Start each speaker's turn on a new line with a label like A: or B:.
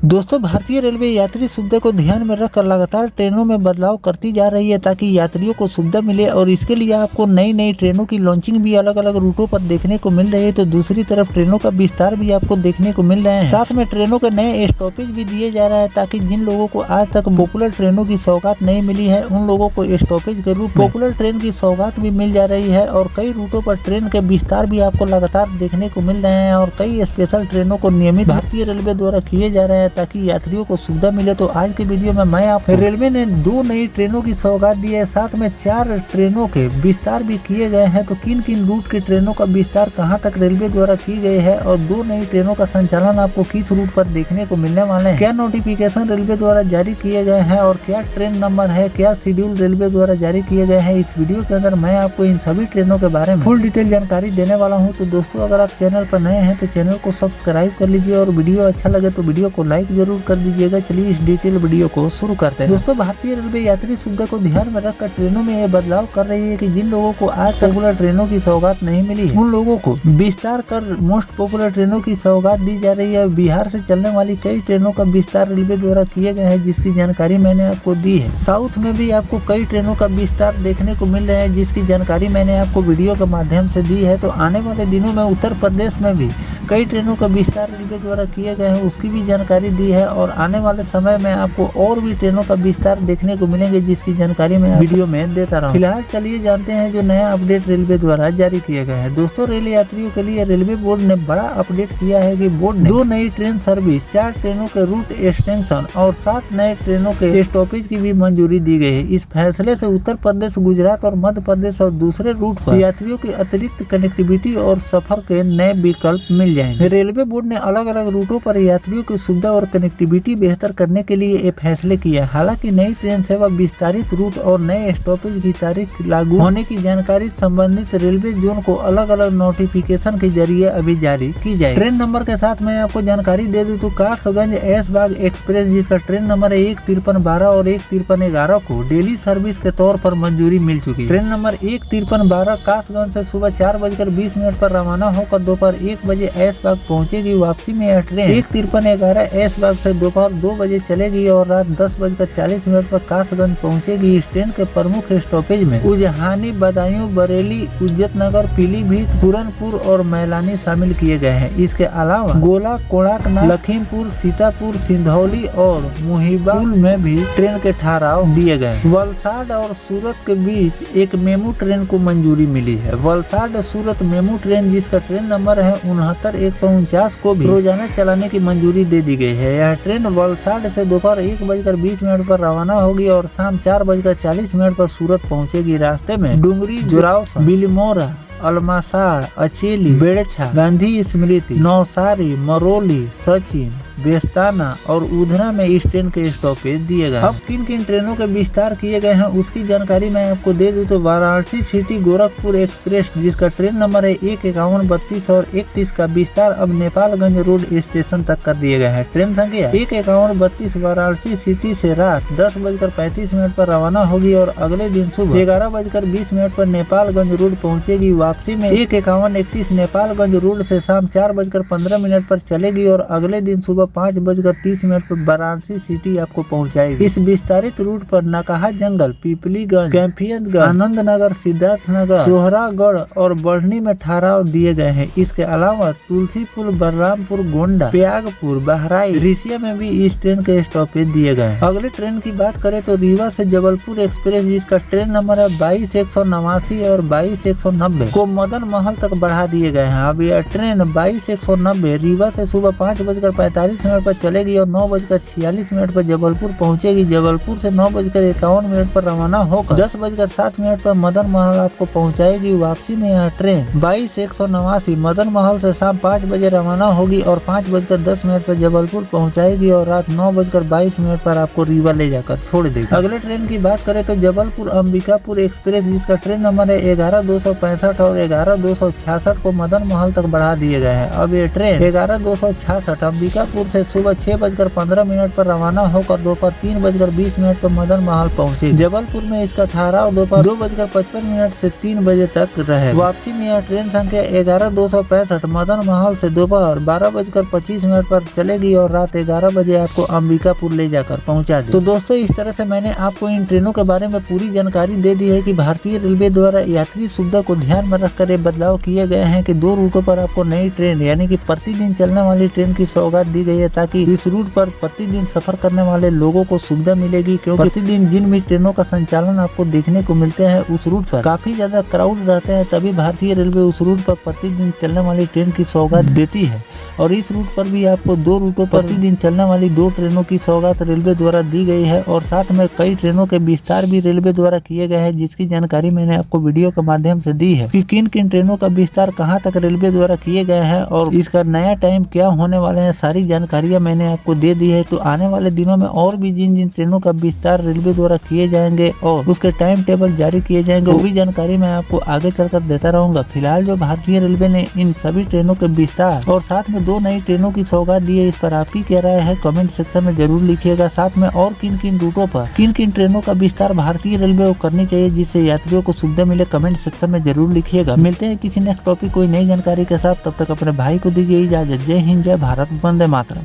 A: दोस्तों, भारतीय रेलवे यात्री सुविधा को ध्यान में रखकर लगातार ट्रेनों में बदलाव करती जा रही है ताकि यात्रियों को सुविधा मिले और इसके लिए आपको नई नई ट्रेनों की लॉन्चिंग भी अलग अलग रूटों पर देखने को मिल रही है। तो दूसरी तरफ ट्रेनों का विस्तार भी आपको देखने को मिल रहे हैं। साथ में ट्रेनों के नए स्टॉपेज भी दिए जा रहे हैं ताकि जिन लोगों को आज तक पॉपुलर ट्रेनों की सौगात नहीं मिली है उन लोगों को स्टॉपेज के रूप में पॉपुलर ट्रेन की सौगात भी मिल जा रही है। और कई रूटों पर ट्रेन के विस्तार भी आपको लगातार देखने को मिल रहे हैं और कई स्पेशल ट्रेनों को नियमित भारतीय रेलवे द्वारा किए जा रहे हैं ताकि यात्रियों को सुविधा मिले। तो आज के वीडियो में मैं आपको रेलवे ने 2 नई ट्रेनों की सौगात दी है, साथ में 4 ट्रेनों के विस्तार भी किए गए हैं। तो किन किन रूट की ट्रेनों का विस्तार कहां तक रेलवे द्वारा की गई है और 2 नई ट्रेनों का संचालन आपको किस रूट पर देखने को मिलने वाले हैं, क्या नोटिफिकेशन रेलवे द्वारा जारी किए गए हैं और क्या ट्रेन नंबर है, क्या शेड्यूल रेलवे द्वारा जारी किए गए हैं। इस वीडियो के अंदर मैं आपको इन सभी ट्रेनों के बारे में फुल डिटेल जानकारी देने वाला हूँ। तो दोस्तों, अगर आप चैनल पर नए हैं तो चैनल को सब्सक्राइब कर लीजिए और वीडियो अच्छा लगे तो वीडियो को लाइक जरूर कर दीजिएगा। चलिए इस डिटेल वीडियो को शुरू करते हैं। दोस्तों, भारतीय रेलवे यात्री सुविधा को ध्यान में रखकर ट्रेनों में यह बदलाव कर रही है कि जिन लोगों को आज तक पॉपुलर ट्रेनों की सौगात नहीं मिली है उन लोगों को विस्तार कर मोस्ट पॉपुलर ट्रेनों की सौगात दी जा रही है। बिहार से चलने वाली कई ट्रेनों का विस्तार रेलवे द्वारा किए गए हैं जिसकी जानकारी मैंने आपको दी है। साउथ में भी आपको कई ट्रेनों का विस्तार देखने को मिल रहे हैं जिसकी जानकारी मैंने आपको वीडियो के माध्यम से दी है। तो आने वाले दिनों में उत्तर प्रदेश में भी कई ट्रेनों का विस्तार रेलवे द्वारा किए गए हैं उसकी भी जानकारी दी है और आने वाले समय में आपको और भी ट्रेनों का विस्तार देखने को मिलेंगे जिसकी जानकारी मैं वीडियो में देता रहा हूँ। फिलहाल चलिए जानते हैं जो नया अपडेट रेलवे द्वारा जारी किया गया है। दोस्तों, रेल यात्रियों के लिए रेलवे बोर्ड ने बड़ा अपडेट किया है कि बोर्ड ने 2 नई ट्रेन सर्विस, 4 ट्रेनों के रूट एक्सटेंशन और 7 नए ट्रेनों के स्टॉपेज की भी मंजूरी दी गई है। इस फैसले से उत्तर प्रदेश, गुजरात और मध्य प्रदेश और दूसरे रूट पर यात्रियों की अतिरिक्त कनेक्टिविटी और सफर के नए विकल्प मिल जाएंगे। रेलवे बोर्ड ने अलग अलग रूटों पर यात्रियों की सुविधा और कनेक्टिविटी बेहतर करने के लिए ये फैसले किया। हालांकि नई ट्रेन सेवा, विस्तारित रूट और नए स्टॉपेज की तारीख लागू होने की जानकारी संबंधित रेलवे जोन को अलग अलग नोटिफिकेशन के जरिए अभी जारी की जाए। ट्रेन नंबर के साथ मैं आपको जानकारी दे दूं तो कासगंज ऐशबाग एक्सप्रेस जिसका ट्रेन नंबर है 15312 और 15311 को डेली सर्विस के तौर पर मंजूरी मिल चुकी है। ट्रेन नंबर 15312 कासगंज से सुबह 4:20 पर रवाना होकर दोपहर 1 बजे ऐशबाग पहुंचेगी। वापसी में यह ट्रेन 15311 ऐशबाग से दोपहर 2 बजे चलेगी और रात 10:40 पर कासगंज पहुंचेगी। इस ट्रेन के प्रमुख स्टॉपेज में उजहानी, बदायूं, बरेली, इज्जतनगर, पीलीभीत, पूरनपुर और मैलानी शामिल किए गए हैं। इसके अलावा गोला, कोणार्क, लखीमपुर, सीतापुर, सिंधौली और मुहिबापुर में भी ट्रेन के ठहराव दिए गए। वलसाड और सूरत के बीच एक मेमू ट्रेन को मंजूरी मिली है। वलसाड सूरत मेमू ट्रेन जिसका ट्रेन नंबर है 69149 को भी रोजाना चलाने की मंजूरी दे दी गई है। यह ट्रेन वलसाड से दोपहर 1:20 पर रवाना होगी और शाम 4:40 पर सूरत पहुंचेगी। रास्ते में डुंगरी, जोरावसा, बिलमोरा, अलमासाड़, अचेली, बेड़छा, गांधी स्मृति, नौसारी, मरोली, सचिन, बेस्ताना और उधना में इस ट्रेन के स्टॉपेज दिए गए। अब किन किन ट्रेनों के विस्तार किए गए हैं उसकी जानकारी मैं आपको दे दूं तो वाराणसी सिटी गोरखपुर एक्सप्रेस जिसका ट्रेन नंबर है 15132 और 31 का विस्तार अब नेपालगंज रोड स्टेशन तक कर दिए गए हैं। ट्रेन संख्या 15132 वाराणसी सिटी से रात 10:35 पर रवाना होगी और अगले दिन सुबह 11:20 पर नेपालगंज रोड पहुँचेगी। वापसी में 15131 नेपालगंज रोड से शाम 4:15 पर चलेगी और अगले दिन सुबह 5:30 पर वाराणसी सिटी आपको पहुंचाएगी। इस विस्तारित रूट पर नकाहा जंगल, पीपलीगंज, कैंपियतगंज, आनंद नगर, सिद्धार्थ नगर, सोहरागढ़ और बढ़नी में ठहराव दिए गए हैं। इसके अलावा तुलसीपुर, बलरामपुर, गोंडा, प्रयागपुर, बहराइच, रिसिया में भी इस ट्रेन के स्टॉपेज दिए गए हैं। अगले ट्रेन की बात करें तो रीवा से जबलपुर एक्सप्रेस जिसका ट्रेन नंबर है 22189 और 22190 को मदन महल तक बढ़ा दिए गए हैं। अब यह ट्रेन 22190 रीवा से सुबह 5:45 पर चलेगी और 9:46 पर जबलपुर पहुंचेगी। जबलपुर से 9:51 पर रवाना होकर 10:07 पर मदन महल आपको पहुंचाएगी। वापसी में यह ट्रेन 22189 मदन महल से शाम 5 बजे रवाना होगी और 5:10 पर जबलपुर पहुंचाएगी और रात 9:22 पर आपको रीवा ले जाकर छोड़ देगी। अगले ट्रेन की बात करें तो जबलपुर अंबिकापुर एक्सप्रेस जिसका ट्रेन नंबर है 11265 और 11266 को मदन महल तक बढ़ा दिए गए हैं। अब ये ट्रेन 11266 अंबिकापुर जबलपुर से सुबह 6:15 पर रवाना होकर दोपहर 3:20 पर मदन महल पहुंचे। जबलपुर में इसका ठहराव दोपहर 2:55 से 3 बजे तक रहे। वापसी में यह ट्रेन संख्या 11265 मदन महल से दोपहर 12:25 पर चलेगी और रात 11 बजे आपको अंबिकापुर ले जाकर पहुंचा दी। तो दोस्तों, इस तरह से मैंने आपको इन ट्रेनों के बारे में पूरी जानकारी दे दी है कि भारतीय रेलवे द्वारा यात्री सुविधा को ध्यान में रखकर ये बदलाव किए गए हैं कि 2 रूटों पर आपको नई ट्रेन यानी कि प्रतिदिन चलने वाली ट्रेन की सौगात दी गई है, ताकि इस रूट पर प्रतिदिन सफर करने वाले लोगों को सुविधा मिलेगी। क्योंकि प्रतिदिन जिन भी ट्रेनों का संचालन आपको देखने को मिलते हैं उस रूट पर काफी ज्यादा क्राउड रहते हैं, तभी भारतीय रेलवे उस रूट पर प्रतिदिन चलने वाली ट्रेन की सौगात देती है। और इस रूट पर भी आपको 2 रूटों पर प्रतिदिन चलने वाली 2 ट्रेनों की सौगात रेलवे द्वारा दी गई है और साथ में कई ट्रेनों के विस्तार भी रेलवे द्वारा किए गए हैं, जिसकी जानकारी मैंने आपको वीडियो के माध्यम से दी है कि किन किन ट्रेनों का विस्तार कहां तक रेलवे द्वारा किए गए हैं और इसका नया टाइम क्या होने वाले हैं। सारी जानकारियां मैंने आपको दे दी है। तो आने वाले दिनों में और भी जिन जिन ट्रेनों का विस्तार रेलवे द्वारा किए जाएंगे और उसके टाइम टेबल जारी किए जाएंगे, वो भी जानकारी मैं आपको आगे चलकर देता रहूंगा। फिलहाल जो भारतीय रेलवे ने इन सभी ट्रेनों के विस्तार और साथ में 2 नई ट्रेनों की सौगात दी है, इस पर आपकी क्या राय है कमेंट सेक्शन में जरूर लिखिएगा। साथ में और किन किन रूटों पर किन किन ट्रेनों का विस्तार भारतीय रेलवे को करनी चाहिए जिससे यात्रियों को सुविधा मिले, कमेंट सेक्शन में जरूर लिखिएगा। मिलते हैं किसी नेक्स्ट टॉपिक कोई नई जानकारी के साथ, तब तक अपने भाई को दीजिए इजाजत। जय हिंद, जय भारत, वंदे मातरम।